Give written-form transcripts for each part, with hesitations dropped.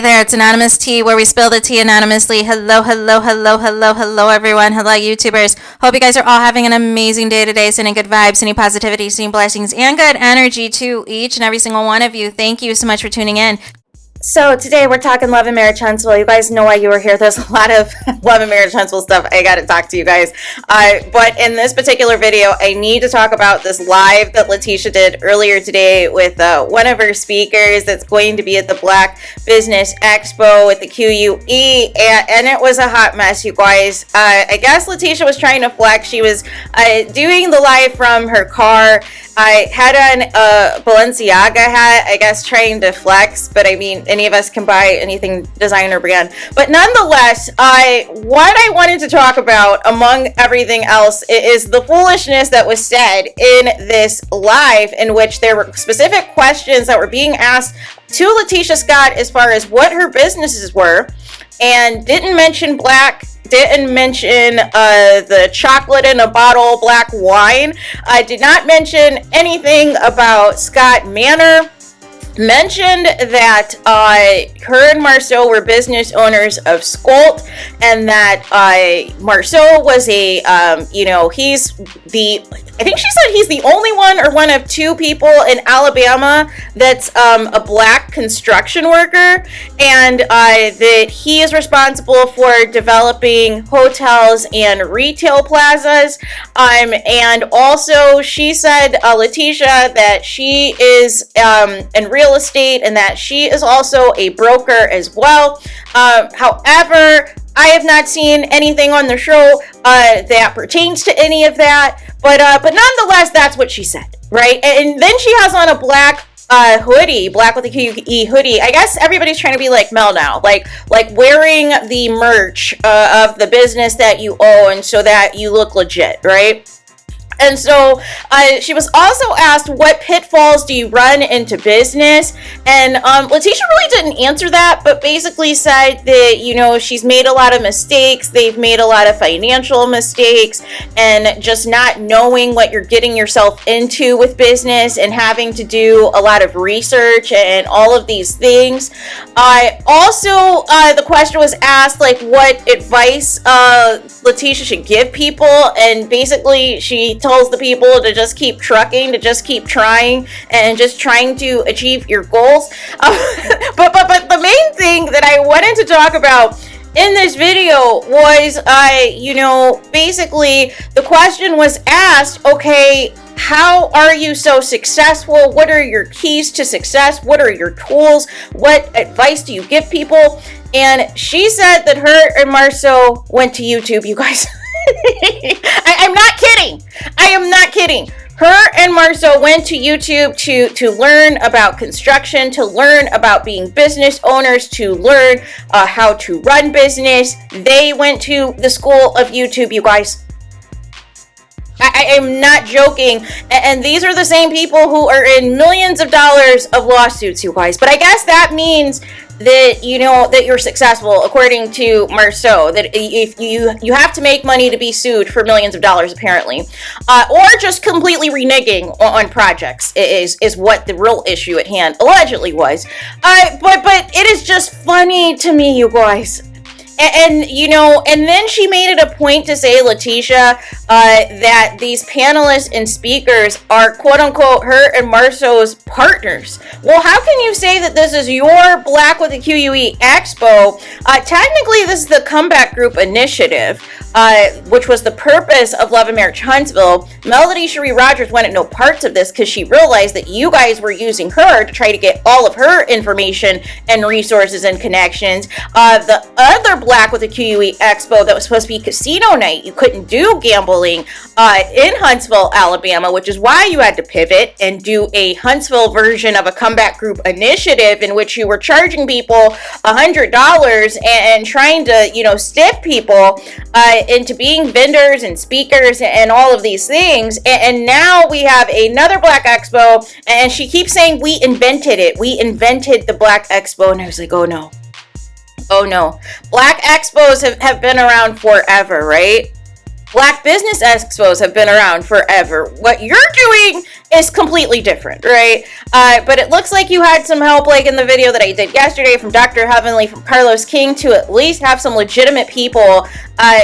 there, it's Anonymous Tea, where we spill the tea anonymously. Hello, hello, hello, hello, hello, everyone. Hello, YouTubers. Hope you guys are all having an amazing day today, sending good vibes, sending positivity, sending blessings, and good energy to each and every single one of you. Thank you so much for tuning in. So today we're talking love and marriage, Huntsville. You guys know why you were here. There's a lot of love and marriage, Huntsville stuff I got to talk to you guys. But in this particular video, I need to talk about this live that Latisha did earlier today with one of her speakers that's going to be at the Black Business Expo with the QUE. And it was a hot mess, you guys. I guess Latisha was trying to flex. She was doing the live from her car. I had on a Balenciaga hat, I guess, trying to flex, but I mean, any of us can buy anything designer brand. But nonetheless, what I wanted to talk about, among everything else, is the foolishness that was said in this live, in which there were specific questions that were being asked to Latisha Scott as far as what her businesses were, and didn't mention black, didn't mention the chocolate in a bottle black wine. I did not mention anything about Scott Manor. Mentioned that her and Marsau were business owners of Skolt, and that Marsau was a, I think she said he's the only one or one of two people in Alabama that's a black construction worker, and that he is responsible for developing hotels and retail plazas. And also she said, Latisha, that she is in real estate and that she is also a broker as well. However, I have not seen anything on the show that pertains to any of that, but nonetheless, that's what she said, right? And then she has on a black hoodie, black with a QE hoodie. I guess everybody's trying to be like Mel now, like wearing the merch of the business that you own so that you look legit, right? And so she was also asked, what pitfalls do you run into business? And Latisha really didn't answer that, but basically said that, you know, she's made a lot of mistakes. They've made a lot of financial mistakes, and just not knowing what you're getting yourself into with business and having to do a lot of research and all of these things. Also, the question was asked, like, what advice Latisha should give people, and basically she tells the people to just keep trucking, to just keep trying, and just trying to achieve your goals. But the main thing that I wanted to talk about in this video was, basically the question was asked, okay, how are you so successful? What are your keys to success? What are your tools? What advice do you give people? And she said that her and Marsau went to YouTube, you guys. I'm not kidding. I am not kidding. Her and Marsau went to YouTube to learn about construction, to learn about being business owners, to learn how to run business. They went to the school of YouTube, you guys. I am not joking. And these are the same people who are in millions of dollars of lawsuits, you guys. But I guess that means that, you know, that you're successful, according to Marsau, that if you have to make money to be sued for millions of dollars, apparently, or just completely reneging on projects is what the real issue at hand allegedly was. But it is just funny to me, you guys. And then she made it a point to say, Latisha, that these panelists and speakers are, quote unquote, her and Marsau's partners. Well, how can you say that this is your Black with a QUE Expo? Technically, this is the Comeback Group Initiative, which was the purpose of Love and Marriage Huntsville. Melody Cherie Rogers wanted no parts of this because she realized that you guys were using her to try to get all of her information and resources and connections. The other Black with a QUE Expo that was supposed to be casino night, you couldn't do gambling in Huntsville, Alabama, which is why you had to pivot and do a Huntsville version of a Comeback Group Initiative, in which you were charging people $100 and trying to, stiff people into being vendors and speakers and all of these things. And now we have another Black Expo, and she keeps saying, we invented it. We invented the Black Expo. And I was like, oh no. Oh no. Black Expos have been around forever, right? Black business expos have been around forever. What you're doing is completely different, right? But it looks like you had some help, like in the video that I did yesterday from Dr. Heavenly, from Carlos King, to at least have some legitimate people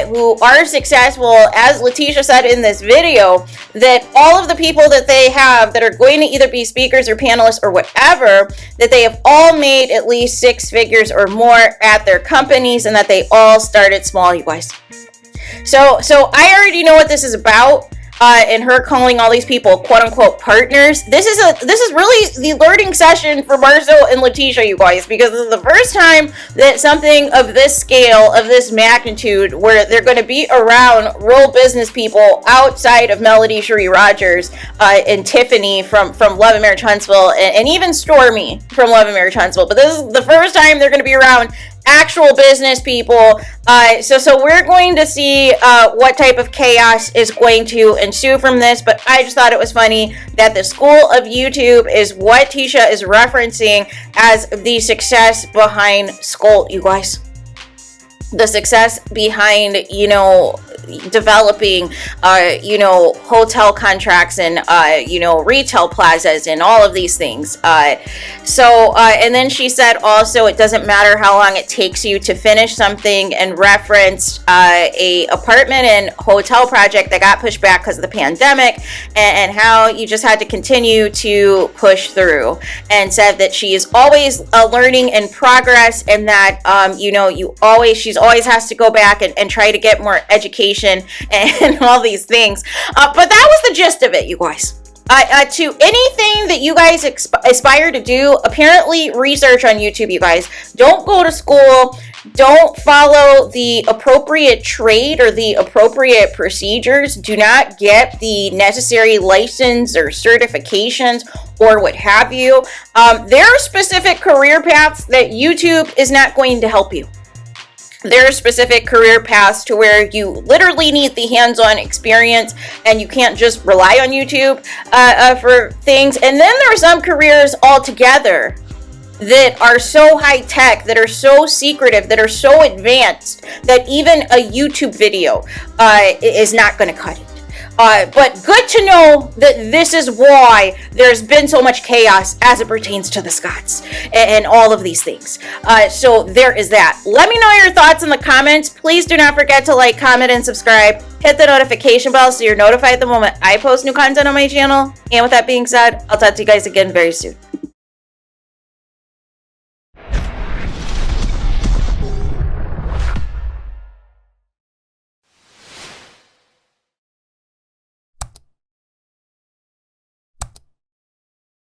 who are successful, as Latisha said in this video, that all of the people that they have that are going to either be speakers or panelists or whatever, that they have all made at least 6 figures or more at their companies, and that they all started small, you guys. So I already know what this is about, and her calling all these people quote unquote partners. This is really the learning session for Marsau and Latisha, you guys, because this is the first time that something of this scale, of this magnitude, where they're going to be around real business people outside of Melody Cherie Rogers and Tiffany from Love and Marriage Huntsville, and even Stormy from Love and Marriage Huntsville. But this is the first time they're going to be around actual business people. So we're going to see what type of chaos is going to ensue from this. But I just thought it was funny that the school of YouTube is what Tisha is referencing as the success behind Skull, you guys. The success behind, developing, hotel contracts and, retail plazas and all of these things. And then she said also, it doesn't matter how long it takes you to finish something, and referenced a apartment and hotel project that got pushed back because of the pandemic, and how you just had to continue to push through, and said that she is always learning in progress, and that, she's always has to go back and try to get more education and all these things. But that was the gist of it, you guys. To anything that you guys aspire to do, apparently research on YouTube, you guys. Don't go to school. Don't follow the appropriate trade or the appropriate procedures. Do not get the necessary license or certifications or what have you. There are specific career paths that YouTube is not going to help you. There are specific career paths to where you literally need the hands-on experience, and you can't just rely on YouTube for things. And then there are some careers altogether that are so high-tech, that are so secretive, that are so advanced, that even a YouTube video is not going to cut it. But good to know that this is why there's been so much chaos as it pertains to the Scots and all of these things. So there is that. Let me know your thoughts in the comments. Please do not forget to like, comment, and subscribe. Hit the notification bell so you're notified the moment I post new content on my channel. And with that being said, I'll talk to you guys again very soon.